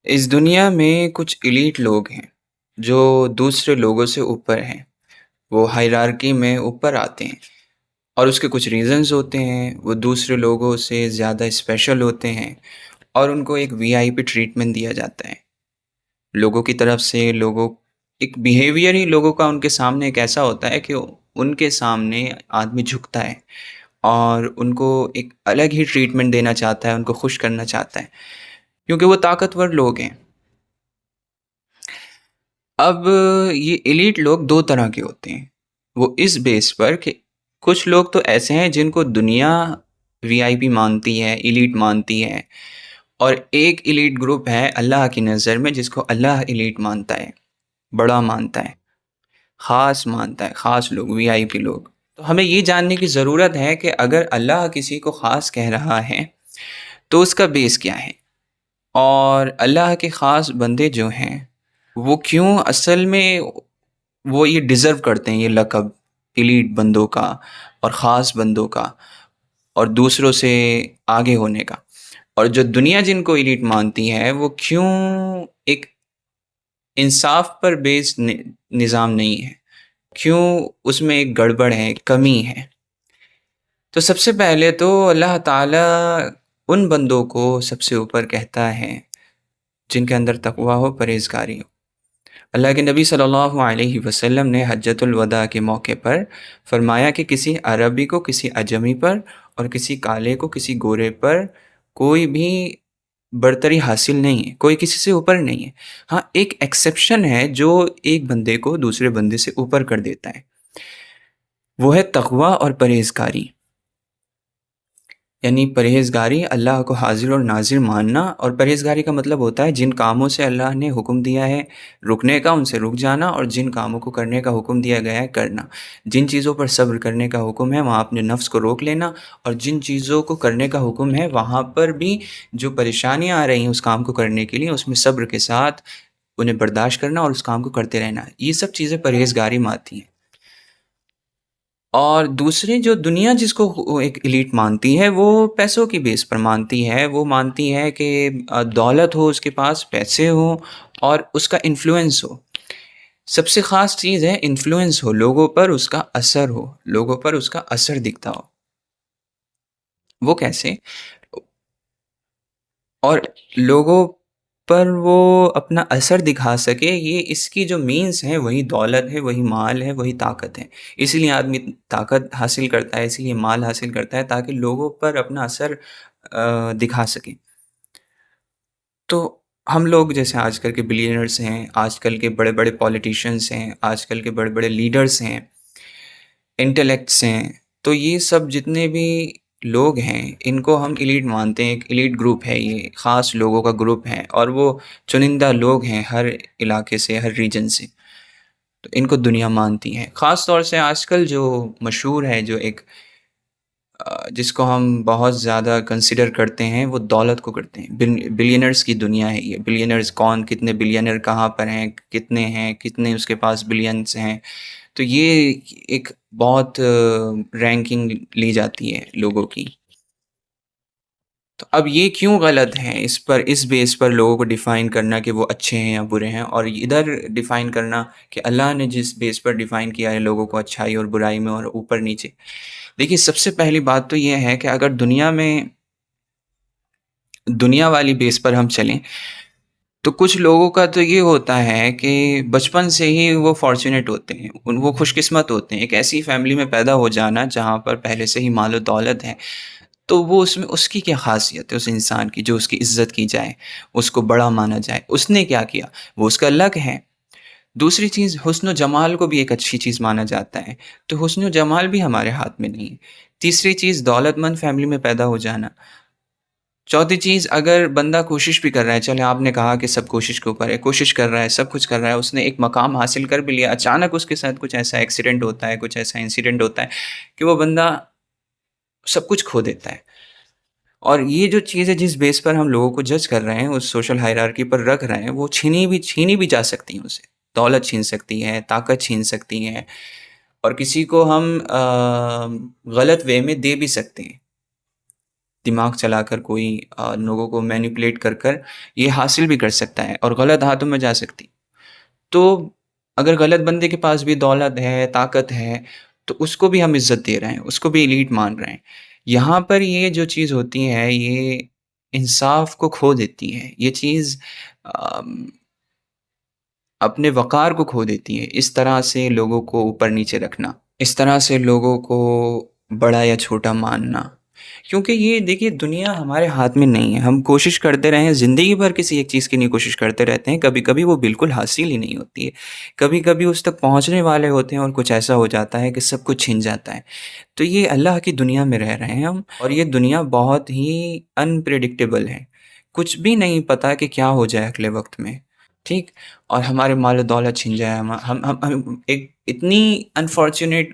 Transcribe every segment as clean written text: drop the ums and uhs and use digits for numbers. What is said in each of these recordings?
اس دنیا میں کچھ ایلیٹ لوگ ہیں جو دوسرے لوگوں سے اوپر ہیں۔ وہ ہائرارکی میں اوپر آتے ہیں اور اس کے کچھ ریزنز ہوتے ہیں۔ وہ دوسرے لوگوں سے زیادہ اسپیشل ہوتے ہیں اور ان کو ایک وی آئی پی ٹریٹمنٹ دیا جاتا ہے لوگوں کی طرف سے۔ لوگوں ایک بیہیویئر ہی لوگوں کا ان کے سامنے ایک ایسا ہوتا ہے کہ ان کے سامنے آدمی جھکتا ہے اور ان کو ایک الگ ہی ٹریٹمنٹ دینا چاہتا ہے، ان کو خوش کرنا چاہتا ہے کیونکہ وہ طاقتور لوگ ہیں۔ اب یہ ایلیٹ لوگ دو طرح کے ہوتے ہیں، وہ اس بیس پر کہ کچھ لوگ تو ایسے ہیں جن کو دنیا وی آئی پی مانتی ہے، ایلیٹ مانتی ہے، اور ایک ایلیٹ گروپ ہے اللہ کی نظر میں جس کو اللہ ایلیٹ مانتا ہے، بڑا مانتا ہے، خاص مانتا ہے، خاص لوگ، وی آئی پی لوگ۔ تو ہمیں یہ جاننے کی ضرورت ہے کہ اگر اللہ کسی کو خاص کہہ رہا ہے تو اس کا بیس کیا ہے، اور اللہ کے خاص بندے جو ہیں وہ کیوں اصل میں وہ یہ ڈیزرو کرتے ہیں، یہ لقب ایلیٹ بندوں کا اور خاص بندوں کا اور دوسروں سے آگے ہونے کا، اور جو دنیا جن کو ایلیٹ مانتی ہے وہ کیوں ایک انصاف پر بیس نظام نہیں ہے، کیوں اس میں ایک گڑبڑ ہے، کمی ہے۔ تو سب سے پہلے تو اللہ تعالیٰ ان بندوں کو سب سے اوپر کہتا ہے جن کے اندر تقوی ہو، پرہیزگاری ہو۔ اللہ کے نبی صلی اللہ علیہ وسلم نے حجۃ الوداع کے موقع پر فرمایا کہ کسی عربی کو کسی اجمی پر اور کسی کالے کو کسی گورے پر کوئی بھی برتری حاصل نہیں ہے، کوئی کسی سے اوپر نہیں ہے۔ ہاں، ایک ایکسیپشن ہے جو ایک بندے کو دوسرے بندے سے اوپر کر دیتا ہے، وہ ہے تقوی اور پرہیزگاری۔ یعنی پرہیزگاری اللہ کو حاضر اور ناظر ماننا، اور پرہیزگاری کا مطلب ہوتا ہے جن کاموں سے اللہ نے حکم دیا ہے رکنے کا ان سے رک جانا، اور جن کاموں کو کرنے کا حکم دیا گیا ہے کرنا۔ جن چیزوں پر صبر کرنے کا حکم ہے وہاں اپنے نفس کو روک لینا، اور جن چیزوں کو کرنے کا حکم ہے وہاں پر بھی جو پریشانیاں آ رہی ہیں اس کام کو کرنے کے لیے اس میں صبر کے ساتھ انہیں برداشت کرنا اور اس کام کو کرتے رہنا۔ یہ سب چیزیں پرہیزگاری میں آتی ہیں۔ اور دوسری جو دنیا جس کو ایک ایلیٹ مانتی ہے وہ پیسوں کی بیس پر مانتی ہے۔ وہ مانتی ہے کہ دولت ہو، اس کے پاس پیسے ہوں اور اس کا انفلوئنس ہو۔ سب سے خاص چیز ہے انفلوئنس ہو، لوگوں پر اس کا اثر ہو، لوگوں پر اس کا اثر دکھتا ہو۔ وہ کیسے؟ اور لوگوں پر وہ اپنا اثر دکھا سکے، یہ اس کی جو مینز ہیں وہی دولت ہے، وہی مال ہے، وہی طاقت ہے۔ اسی لیے آدمی طاقت حاصل کرتا ہے، اسی لیے مال حاصل کرتا ہے تاکہ لوگوں پر اپنا اثر دکھا سکے۔ تو ہم لوگ جیسے آج کل کے بلینئرز ہیں، آج کل کے بڑے بڑے پولیٹیشینز ہیں، آج کل کے بڑے بڑے لیڈرز ہیں، انٹلیکٹس ہیں، تو یہ سب جتنے بھی لوگ ہیں ان کو ہم ایلیٹ مانتے ہیں۔ ایک ایلیٹ گروپ ہے، یہ خاص لوگوں کا گروپ ہے، اور وہ چنندہ لوگ ہیں ہر علاقے سے، ہر ریجن سے، تو ان کو دنیا مانتی ہے۔ خاص طور سے آج کل جو مشہور ہے، جو ایک جس کو ہم بہت زیادہ کنسیڈر کرتے ہیں، وہ دولت کو کرتے ہیں۔ بلینرز کی دنیا ہے یہ۔ بلینرز کون، کتنے بلینر کہاں پر ہیں، کتنے ہیں، کتنے اس کے پاس بلینس ہیں، تو یہ ایک بہت رینکنگ لی جاتی ہے لوگوں کی۔ تو اب یہ کیوں غلط ہے، اس بیس پر لوگوں کو ڈیفائن کرنا کہ وہ اچھے ہیں یا برے ہیں، اور ادھر ڈیفائن کرنا کہ اللہ نے جس بیس پر ڈیفائن کیا ہے لوگوں کو اچھائی اور برائی میں اور اوپر نیچے۔ دیکھیے، سب سے پہلی بات تو یہ ہے کہ اگر دنیا والی بیس پر ہم چلیں تو کچھ لوگوں کا تو یہ ہوتا ہے کہ بچپن سے ہی وہ فارچونیٹ ہوتے ہیں، وہ خوش قسمت ہوتے ہیں، ایک ایسی فیملی میں پیدا ہو جانا جہاں پر پہلے سے ہی مال و دولت ہے، تو وہ اس میں اس کی کیا خاصیت ہے، اس انسان کی جو اس کی عزت کی جائے، اس کو بڑا مانا جائے، اس نے کیا کیا، وہ اس کا الگ ہے۔ دوسری چیز، حسن و جمال کو بھی ایک اچھی چیز مانا جاتا ہے، تو حسن و جمال بھی ہمارے ہاتھ میں نہیں ہے۔ تیسری چیز، دولت مند فیملی میں پیدا ہو جانا۔ چوتھی چیز، اگر بندہ کوشش بھی کر رہا ہے، چلے آپ نے کہا کہ سب کوشش کے اوپر ہے، کوشش کر رہا ہے، سب کچھ کر رہا ہے، اس نے ایک مقام حاصل کر بھی لیا، اچانک اس کے ساتھ کچھ ایسا ایکسیڈنٹ ہوتا ہے، کچھ ایسا انسیڈنٹ ہوتا ہے کہ وہ بندہ سب کچھ کھو دیتا ہے۔ اور یہ جو چیز ہے جس بیس پر ہم لوگوں کو جج کر رہے ہیں، اس سوشل ہائرارکی پر رکھ رہے ہیں، وہ چھینی بھی جا سکتی ہیں، اسے دولت چھین سکتی ہے، طاقت چھین سکتی ہے، اور کسی کو ہم غلط وے میں دے بھی سکتے ہیں۔ دماغ چلا کر کوئی لوگوں کو مینیپولیٹ کر کر یہ حاصل بھی کر سکتا ہے اور غلط ہاتھوں میں جا سکتی۔ تو اگر غلط بندے کے پاس بھی دولت ہے، طاقت ہے، تو اس کو بھی ہم عزت دے رہے ہیں، اس کو بھی ایلیٹ مان رہے ہیں۔ یہاں پر یہ جو چیز ہوتی ہے یہ انصاف کو کھو دیتی ہے، یہ چیز آم، اپنے وقار کو کھو دیتی ہے، اس طرح سے لوگوں کو اوپر نیچے رکھنا، اس طرح سے لوگوں کو بڑا یا چھوٹا ماننا۔ کیونکہ یہ دیکھیے دنیا ہمارے ہاتھ میں نہیں ہے، ہم کوشش کرتے رہے ہیں زندگی بھر کسی ایک چیز کے لیے کوشش کرتے رہتے ہیں، کبھی کبھی وہ بالکل حاصل ہی نہیں ہوتی ہے، کبھی کبھی اس تک پہنچنے والے ہوتے ہیں اور کچھ ایسا ہو جاتا ہے کہ سب کچھ چھن جاتا ہے۔ تو یہ اللہ کی دنیا میں رہ رہے ہیں ہم، اور یہ دنیا بہت ہی انپریڈکٹیبل ہے، کچھ بھی نہیں پتا کہ کیا ہو جائے اگلے وقت میں، ٹھیک؟ اور ہمارے مال و دولت چھن جائے، ہم ایک اتنی انفارچونیٹ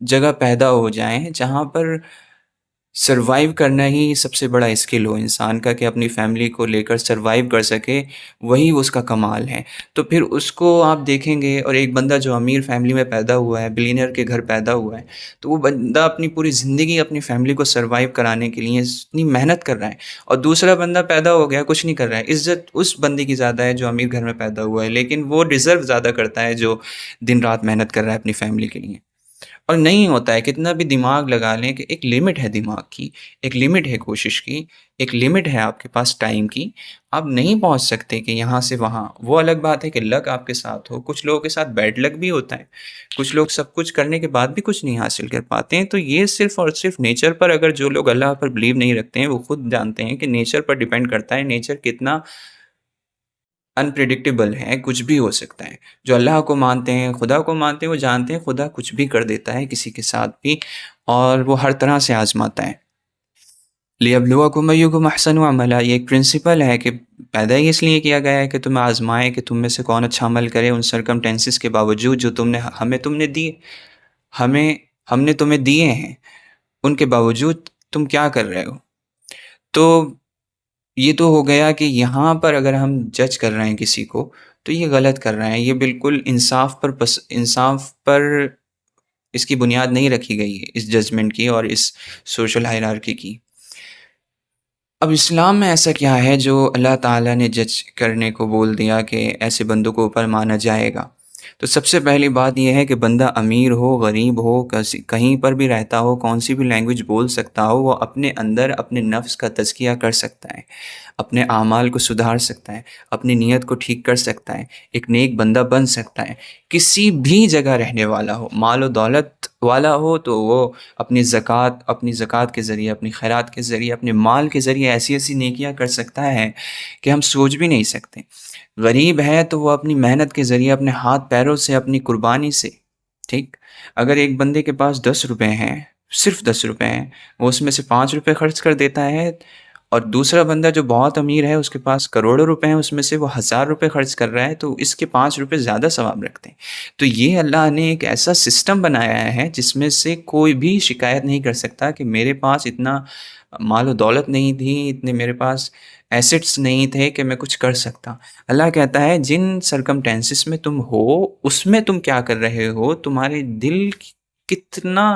جگہ پیدا ہو جائیں جہاں پر سروائیو کرنا ہی سب سے بڑا اسکل ہو انسان کا، کہ اپنی فیملی کو لے کر سروائیو کر سکے، وہی اس کا کمال ہے۔ تو پھر اس کو آپ دیکھیں گے، اور ایک بندہ جو امیر فیملی میں پیدا ہوا ہے، بلینئر کے گھر پیدا ہوا ہے، تو وہ بندہ اپنی پوری زندگی اپنی فیملی کو سروائیو کرانے کے لیے اتنی محنت کر رہا ہے، اور دوسرا بندہ پیدا ہو گیا کچھ نہیں کر رہا ہے۔ عزت اس بندے کی زیادہ ہے جو امیر گھر میں پیدا ہوا ہے، لیکن وہ ڈیزرو زیادہ کرتا ہے جو دن رات محنت کر رہا ہے اپنی فیملی کے لیے۔ اور نہیں ہوتا ہے، کتنا بھی دماغ لگا لیں کہ ایک لمٹ ہے دماغ کی، ایک لمٹ ہے کوشش کی، ایک لمٹ ہے آپ کے پاس ٹائم کی، آپ نہیں پہنچ سکتے کہ یہاں سے وہاں۔ وہ الگ بات ہے کہ لک آپ کے ساتھ ہو، کچھ لوگوں کے ساتھ بیڈ لک بھی ہوتا ہے، کچھ لوگ سب کچھ کرنے کے بعد بھی کچھ نہیں حاصل کر پاتے ہیں۔ تو یہ صرف اور صرف نیچر پر، اگر جو لوگ اللہ پر بلیو نہیں رکھتے ہیں وہ خود جانتے ہیں کہ نیچر پر ڈیپینڈ کرتا ہے، نیچر کتنا انپریڈکٹیبل ہے، کچھ بھی ہو سکتا ہے۔ جو اللہ کو مانتے ہیں، خدا کو مانتے ہیں، وہ جانتے ہیں خدا کچھ بھی کر دیتا ہے کسی کے ساتھ بھی، اور وہ ہر طرح سے آزماتا ہے۔ لِيَبْلُوَكُمْ أَيُّكُمْ أَحْسَنُ عَمَلًا، یہ ایک پرنسپل ہے کہ پیدا ہی اس لیے کیا گیا ہے کہ تمہیں آزمائے کہ تم میں سے کون اچھا عمل کرے، ان سرکمٹینسز کے باوجود جو تم نے دیے، ہم نے تمہیں دیے ہیں، ان کے باوجود تم کیا کر رہے ہو۔ تو یہ تو ہو گیا کہ یہاں پر اگر ہم جج کر رہے ہیں کسی کو تو یہ غلط کر رہے ہیں، یہ بالکل انصاف پر اس کی بنیاد نہیں رکھی گئی ہے، اس ججمنٹ کی اور اس سوشل ہائرارکی کی۔ اب اسلام میں ایسا کیا ہے جو اللہ تعالیٰ نے جج کرنے کو بول دیا کہ ایسے بندوں کو اوپر مانا جائے گا؟ تو سب سے پہلی بات یہ ہے کہ بندہ امیر ہو، غریب ہو، کہیں پر بھی رہتا ہو، کون سی بھی لینگویج بول سکتا ہو، وہ اپنے اندر اپنے نفس کا تزکیہ کر سکتا ہے، اپنے اعمال کو سدھار سکتا ہے، اپنی نیت کو ٹھیک کر سکتا ہے، ایک نیک بندہ بن سکتا ہے۔ کسی بھی جگہ رہنے والا ہو، مال و دولت والا ہو، تو وہ اپنی زکوٰۃ کے ذریعے، اپنی خیرات کے ذریعے، اپنے مال کے ذریعے ایسی ایسی نیکیاں کر سکتا ہے کہ ہم سوچ بھی نہیں سکتے۔ غریب ہے تو وہ اپنی محنت کے ذریعے، اپنے ہاتھ پیروں سے، اپنی قربانی سے، ٹھیک؟ اگر ایک بندے کے پاس 10 روپے ہیں، صرف 10 روپے ہیں، وہ اس میں سے 5 روپے خرچ کر دیتا ہے، اور دوسرا بندہ جو بہت امیر ہے، اس کے پاس کروڑوں روپے ہیں، اس میں سے وہ 1000 روپے خرچ کر رہا ہے، تو اس کے 5 روپے زیادہ ثواب رکھتے ہیں۔ تو یہ اللہ نے ایک ایسا سسٹم بنایا ہے جس میں سے کوئی بھی شکایت نہیں کر سکتا کہ میرے پاس اتنا مال و دولت نہیں تھی، اتنے میرے پاس ایسٹس نہیں تھے کہ میں کچھ کر سکتا۔ اللہ کہتا ہے جن سرکمٹینسز میں تم ہو، اس میں تم کیا کر رہے ہو، کتنا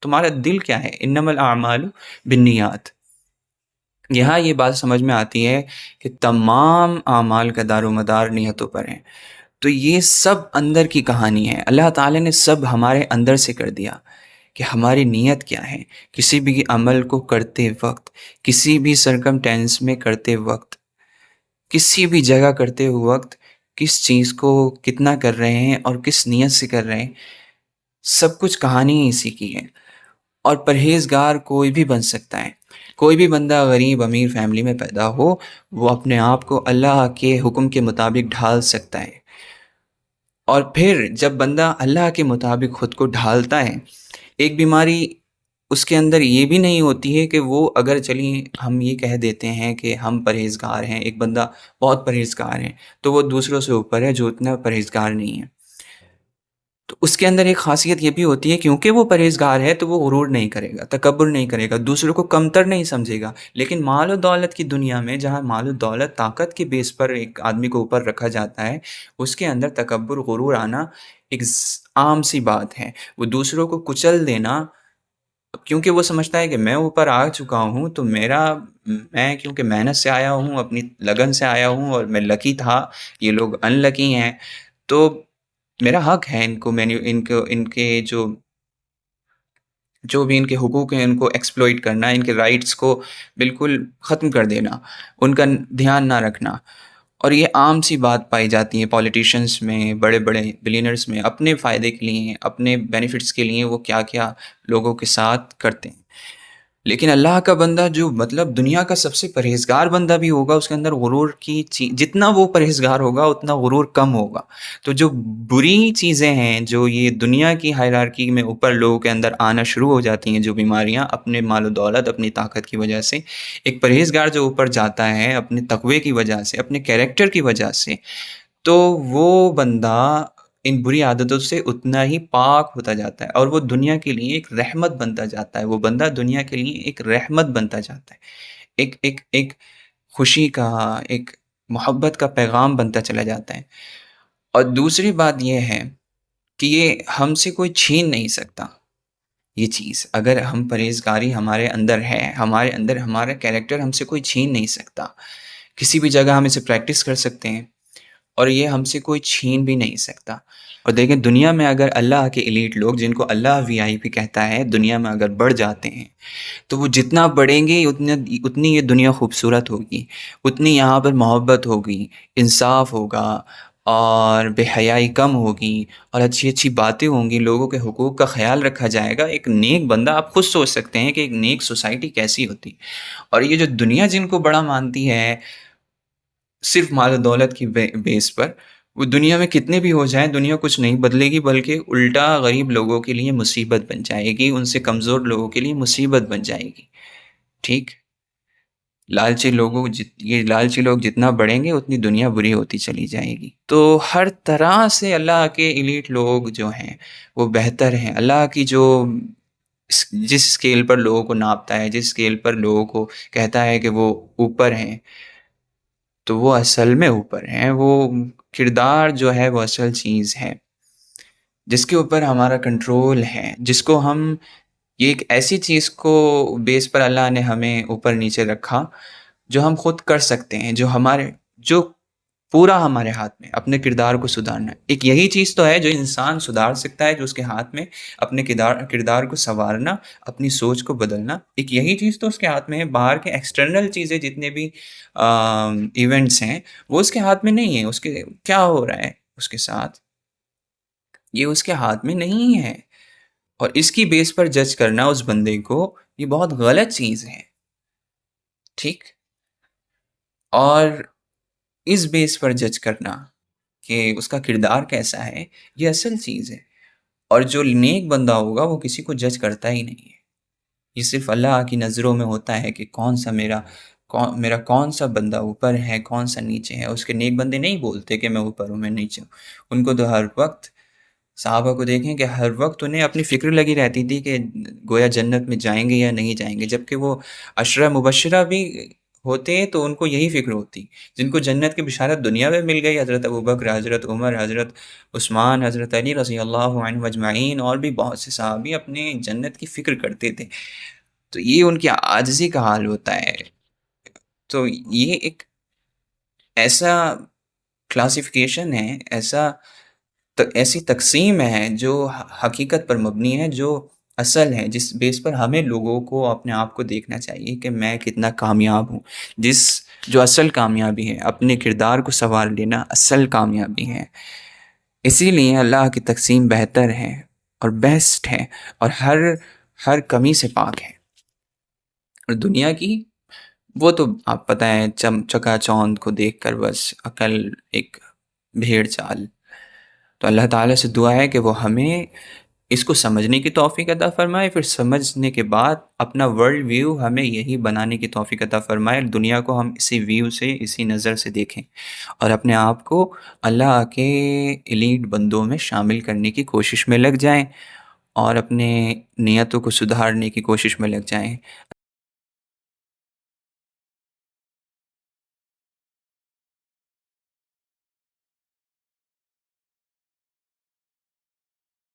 تمہارا دل کیا ہے، انما الاعمال بالنیات۔ یہاں یہ بات سمجھ میں آتی ہے کہ تمام اعمال کا دار و مدار نیتوں پر ہے۔ تو یہ سب اندر کی کہانی ہے، اللہ تعالیٰ نے سب ہمارے اندر سے کر دیا کہ ہماری نیت کیا ہے، کسی بھی عمل کو کرتے وقت، کسی بھی سرکمٹینس میں کرتے وقت، کسی بھی جگہ کرتے وقت، کس چیز کو کتنا کر رہے ہیں اور کس نیت سے کر رہے ہیں، سب کچھ کہانی اسی کی ہے۔ اور پرہیزگار کوئی بھی بن سکتا ہے، کوئی بھی بندہ غریب امیر فیملی میں پیدا ہو، وہ اپنے آپ کو اللہ کے حکم کے مطابق ڈھال سکتا ہے۔ اور پھر جب بندہ اللہ کے مطابق خود کو ڈھالتا ہے، ایک بیماری اس کے اندر یہ بھی نہیں ہوتی ہے کہ وہ، اگر چلیے ہم یہ کہہ دیتے ہیں کہ ہم پرہیزگار ہیں، ایک بندہ بہت پرہیزگار ہے تو وہ دوسروں سے اوپر ہے جو اتنا پرہیزگار نہیں ہے۔ تو اس کے اندر ایک خاصیت یہ بھی ہوتی ہے، کیونکہ وہ پرہیزگار ہے تو وہ غرور نہیں کرے گا، تکبر نہیں کرے گا، دوسروں کو کمتر نہیں سمجھے گا۔ لیکن مال و دولت کی دنیا میں، جہاں مال و دولت طاقت کے بیس پر ایک آدمی کو اوپر رکھا جاتا ہے، اس کے اندر تکبر، غرور آنا ایک عام سی بات ہے۔ وہ دوسروں کو کچل دینا کیونکہ وہ سمجھتا ہے کہ میں اوپر آ چکا ہوں تو میں کیونکہ محنت سے آیا ہوں، اپنی لگن سے آیا ہوں، اور میں لکی تھا، یہ لوگ ان لکی ہیں، تو میرا حق ہے ان کے جو بھی ان کے حقوق ہیں ان کو ایکسپلوئٹ کرنا، ان کے رائٹس کو بالکل ختم کر دینا، ان کا دھیان نہ رکھنا۔ اور یہ عام سی بات پائی جاتی ہے پولیٹیشنس میں، بڑے بڑے بلینئرز میں، اپنے فائدے کے لیے، اپنے بینیفٹس کے لیے وہ کیا کیا لوگوں کے ساتھ کرتے ہیں۔ لیکن اللہ کا بندہ جو مطلب دنیا کا سب سے پرہیزگار بندہ بھی ہوگا، اس کے اندر غرور کی جتنا وہ پرہیزگار ہوگا اتنا غرور کم ہوگا۔ تو جو بری چیزیں ہیں، جو یہ دنیا کی ہائرارکی میں اوپر لوگوں کے اندر آنا شروع ہو جاتی ہیں، جو بیماریاں اپنے مال و دولت، اپنی طاقت کی وجہ سے، ایک پرہیزگار جو اوپر جاتا ہے اپنے تقوی کی وجہ سے، اپنے کیریکٹر کی وجہ سے، تو وہ بندہ ان بری عادتوں سے اتنا ہی پاک ہوتا جاتا ہے، اور وہ دنیا کے لیے ایک رحمت بنتا جاتا ہے۔ وہ بندہ دنیا کے لیے ایک رحمت بنتا جاتا ہے، ایک خوشی کا، ایک محبت کا پیغام بنتا چلا جاتا ہے۔ اور دوسری بات یہ ہے کہ یہ ہم سے کوئی چھین نہیں سکتا یہ چیز۔ اگر ہم پرہیزگاری ہمارے اندر ہے، ہمارے اندر ہمارا کیریکٹر ہم سے کوئی چھین نہیں سکتا۔ کسی بھی جگہ ہم اسے پریکٹس کر سکتے ہیں، اور یہ ہم سے کوئی چھین بھی نہیں سکتا۔ اور دیکھیں دنیا میں اگر اللہ کے ایلیٹ لوگ، جن کو اللہ وی آئی پی کہتا ہے، دنیا میں اگر بڑھ جاتے ہیں تو وہ جتنا بڑھیں گے اتنی یہ دنیا خوبصورت ہوگی، اتنی یہاں پر محبت ہوگی، انصاف ہوگا، اور بے حیائی کم ہوگی، اور اچھی اچھی باتیں ہوں گی، لوگوں کے حقوق کا خیال رکھا جائے گا۔ ایک نیک بندہ، آپ خود سوچ سکتے ہیں کہ ایک نیک سوسائٹی کیسی ہوتی۔ اور یہ جو دنیا جن کو بڑا مانتی ہے صرف مال و دولت کی بیس پر، وہ دنیا میں کتنے بھی ہو جائیں، دنیا کچھ نہیں بدلے گی، بلکہ الٹا غریب لوگوں کے لیے مصیبت بن جائے گی، ان سے کمزور لوگوں کے لیے مصیبت بن جائے گی۔ ٹھیک، یہ لالچی لوگ جتنا بڑھیں گے اتنی دنیا بری ہوتی چلی جائے گی۔ تو ہر طرح سے اللہ کے ایلیٹ لوگ جو ہیں وہ بہتر ہیں۔ اللہ کی جس اسکیل پر لوگوں کو ناپتا ہے، جس اسکیل پر لوگوں کو کہتا ہے کہ وہ اوپر ہیں، تو وہ اصل میں اوپر ہیں۔ وہ کردار جو ہے وہ اصل چیز ہے جس کے اوپر ہمارا کنٹرول ہے، جس کو ہم، یہ ایک ایسی چیز کو بیس پر اللہ نے ہمیں اوپر نیچے رکھا جو ہم خود کر سکتے ہیں، جو پورا ہمارے ہاتھ میں اپنے کردار کو سدھارنا۔ ایک یہی چیز تو ہے جو انسان سدھار سکتا ہے، جو اس کے ہاتھ میں اپنے کردار کو سنوارنا، اپنی سوچ کو بدلنا، ایک یہی چیز تو اس کے ہاتھ میں ہے۔ باہر کے ایکسٹرنل چیزیں جتنے بھی ایونٹس ہیں وہ اس کے ہاتھ میں نہیں ہیں۔ اس کے کیا ہو رہا ہے اس کے ساتھ، یہ اس کے ہاتھ میں نہیں ہے، اور اس کی بیس پر جج کرنا اس بندے کو، یہ بہت غلط چیز ہے۔ ٹھیک، اور اس بیس پر جج کرنا کہ اس کا کردار کیسا ہے، یہ اصل چیز ہے۔ اور جو نیک بندہ ہوگا وہ کسی کو جج کرتا ہی نہیں ہے۔ یہ صرف اللہ کی نظروں میں ہوتا ہے کہ میرا کون سا بندہ اوپر ہے، کون سا نیچے ہے۔ اس کے نیک بندے نہیں بولتے کہ میں اوپر ہوں، میں نیچے ہوں۔ ان کو تو ہر وقت، صحابہ کو دیکھیں کہ ہر وقت انہیں اپنی فکر لگی رہتی تھی کہ گویا جنت میں جائیں گے یا نہیں جائیں گے، جبکہ وہ عشرہ مبشرہ بھی ہوتے تو ان کو یہی فکر ہوتی۔ جن کو جنت کی بشارت دنیا میں مل گئی، حضرت ابوبکر، حضرت عمر، حضرت عثمان، حضرت علی رضی اللہ عنہ اجمعین، اور بھی بہت سے صحابی اپنے جنت کی فکر کرتے تھے، تو یہ ان کی عاجزی کا حال ہوتا ہے۔ تو یہ ایک ایسا کلاسیفیکیشن ہے، ایسی تقسیم ہے جو حقیقت پر مبنی ہے، جو اصل ہے، جس بیس پر ہمیں لوگوں کو اپنے آپ کو دیکھنا چاہیے کہ میں کتنا کامیاب ہوں۔ جو اصل کامیابی ہے، اپنے کردار کو سنوار لینا اصل کامیابی ہے۔ اسی لیے اللہ کی تقسیم بہتر ہے اور بیسٹ ہے، اور ہر کمی سے پاک ہے۔ اور دنیا کی، وہ تو آپ پتہ ہے، چکا چوند کو دیکھ کر بس عقل ایک بھیڑ چال۔ تو اللہ تعالیٰ سے دعا ہے کہ وہ ہمیں اس کو سمجھنے کی توفیق عطا فرمائے، پھر سمجھنے کے بعد اپنا ورلڈ ویو ہمیں یہی بنانے کی توفیق عطا فرمائے، دنیا کو ہم اسی ویو سے، اسی نظر سے دیکھیں، اور اپنے آپ کو اللہ کے ایلیٹ بندوں میں شامل کرنے کی کوشش میں لگ جائیں، اور اپنے نیتوں کو سدھارنے کی کوشش میں لگ جائیں۔